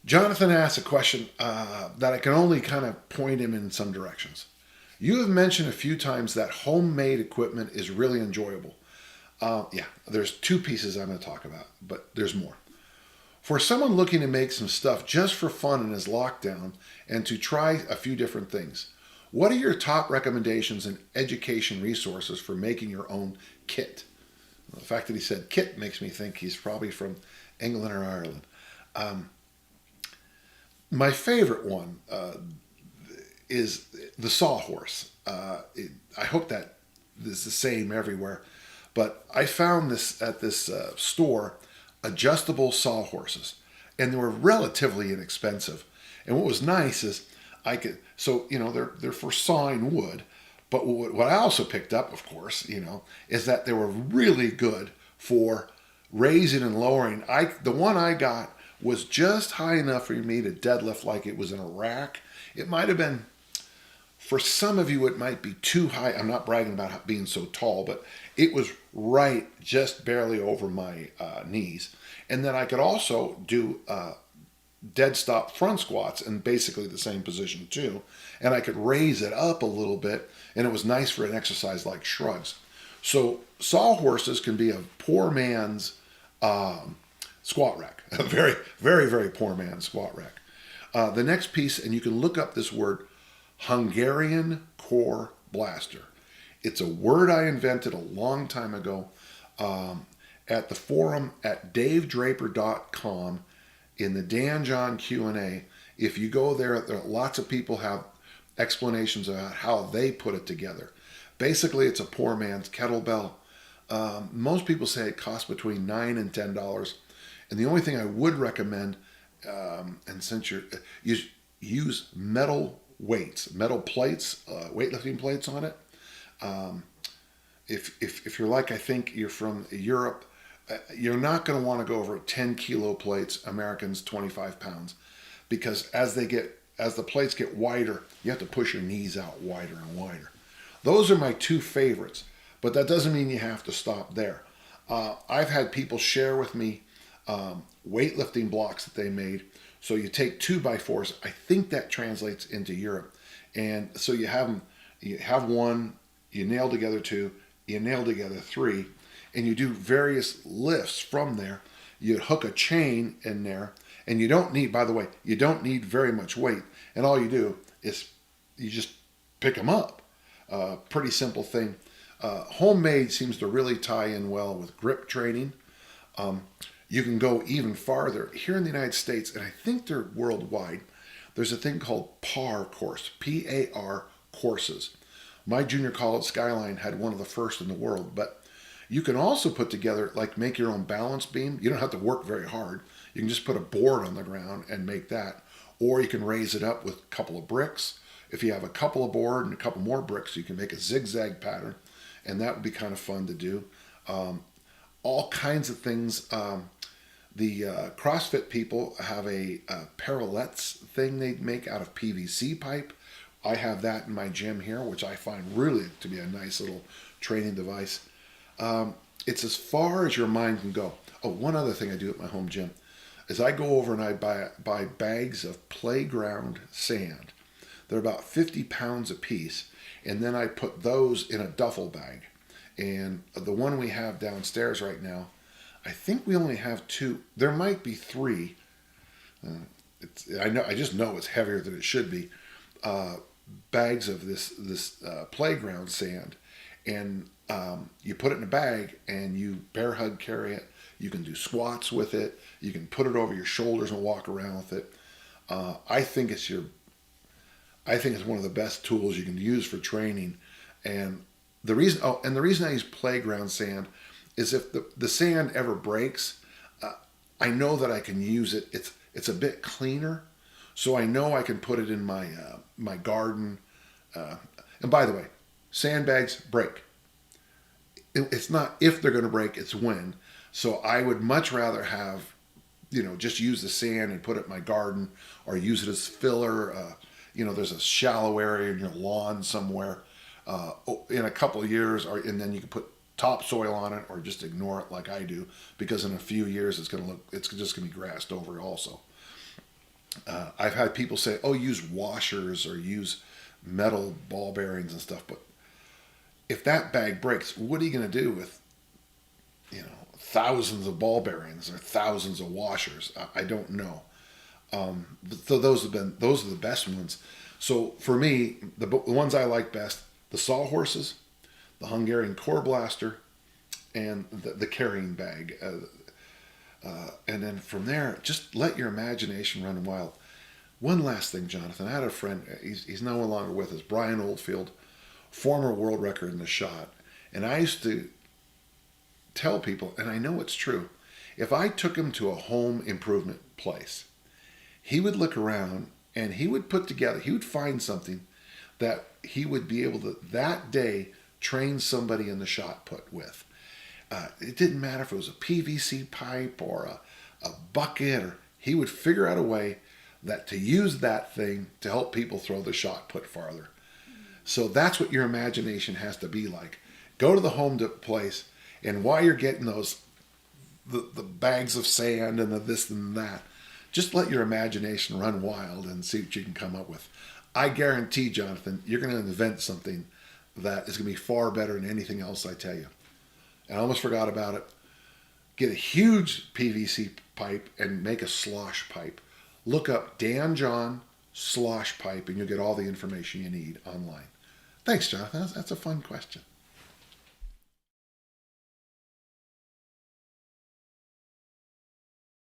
Jonathan asks a question that I can only kind of point him in some directions. You have mentioned a few times that homemade equipment is really enjoyable. Yeah, there's two pieces I'm going to talk about, but there's more. For someone looking to make some stuff just for fun in his lockdown and to try a few different things, what are your top recommendations and education resources for making your own kit? The fact that he said kit makes me think he's probably from England or Ireland. Um, my favorite one is the Sawhorse. I hope that is the same everywhere, but I found this at this store, adjustable sawhorses, and they were relatively inexpensive. And what was nice is I could, so they're for sawing wood, but what I also picked up, of course, is that they were really good for raising and lowering. The one I got was just high enough for me to deadlift like it was in a rack. It might have been, for some of you, it might be too high. I'm not bragging about being so tall, but it was right, just barely over my knees. And then I could also do dead stop front squats in basically the same position too. And I could raise it up a little bit, and it was nice for an exercise like shrugs. So sawhorses can be a poor man's squat rack, a very, very, very poor man's squat rack. The next piece, and you can look up this word, Hungarian core blaster. It's a word I invented a long time ago at the forum at davedraper.com in the Dan John Q&A. If you go there, lots of people have explanations about how they put it together. Basically, it's a poor man's kettle bell. Most people say it costs between $9 and $10. And the only thing I would recommend, and since you use metal weights, metal plates, weightlifting plates on it. If you're like, I think you're from Europe, you're not going to want to go over 10 kilo plates, Americans 25 pounds, because as the plates get wider, you have to push your knees out wider and wider. Those are my two favorites, but that doesn't mean you have to stop there. I've had people share with me weightlifting blocks that they made. So you take 2x4s. I think that translates into Europe. And so you have one, you nail together two, you nail together three, and you do various lifts from there. You hook a chain in there, and you don't need, by the way, you don't need very much weight. And all you do is you just pick them up. Pretty simple thing. Homemade seems to really tie in well with grip training. You can go even farther. Here in the United States, and I think they're worldwide, there's a thing called PAR course, P-A-R courses. My junior college Skyline had one of the first in the world, but you can also put together, like make your own balance beam. You don't have to work very hard. You can just put a board on the ground and make that. Or you can raise it up with a couple of bricks. If you have a couple of board and a couple more bricks, you can make a zigzag pattern, and that would be kind of fun to do. All kinds of things. The CrossFit people have a parallettes thing they make out of PVC pipe. I have that in my gym here, which I find really to be a nice little training device. It's as far as your mind can go. Oh, one other thing I do at my home gym is I go over and I buy bags of playground sand. They're about 50 pounds a piece, and then I put those in a duffel bag. And the one we have downstairs right now, I think we only have two. There might be three. I just know it's heavier than it should be. Bags of this playground sand, and you put it in a bag and you bear hug carry it. You can do squats with it. You can put it over your shoulders and walk around with it. I think it's one of the best tools you can use for training. And the reason I use playground sand is if the sand ever breaks, I know that I can use it. It's a bit cleaner, so I know I can put it in my garden. And by the way, sandbags break. It's not if they're going to break, it's when. So I would much rather have, just use the sand and put it in my garden, or use it as filler. There's a shallow area in your lawn somewhere. In a couple of years, and then you can put topsoil on it, or just ignore it like I do, because in a few years it's just going to be grassed over also. I've had people say, "Oh, use washers or use metal ball bearings and stuff." But if that bag breaks, what are you going to do with thousands of ball bearings or thousands of washers? I don't know. So those are the best ones. So for me, the ones I like best: the Sawhorses, the Hungarian Core Blaster, and the carrying bag. And then from there, just let your imagination run wild. One last thing, Jonathan. I had a friend, he's no longer with us, Brian Oldfield, former world record in the shot. And I used to tell people, and I know it's true, if I took him to a home improvement place, he would look around and he would he would find something that he would be able to, that day, train somebody in the shot put with. It didn't matter if it was a PVC pipe or a bucket, or he would figure out a way that to use that thing to help people throw the shot put farther. So that's what your imagination has to be like. Go to the home place, and while you're getting the bags of sand and the this and that, just let your imagination run wild and see what you can come up with. I guarantee, Jonathan, you're going to invent something that is going to be far better than anything else I tell you. And I almost forgot about it. Get a huge PVC pipe and make a slosh pipe. Look up Dan John slosh pipe and you'll get all the information you need online. Thanks, Jonathan. That's a fun question.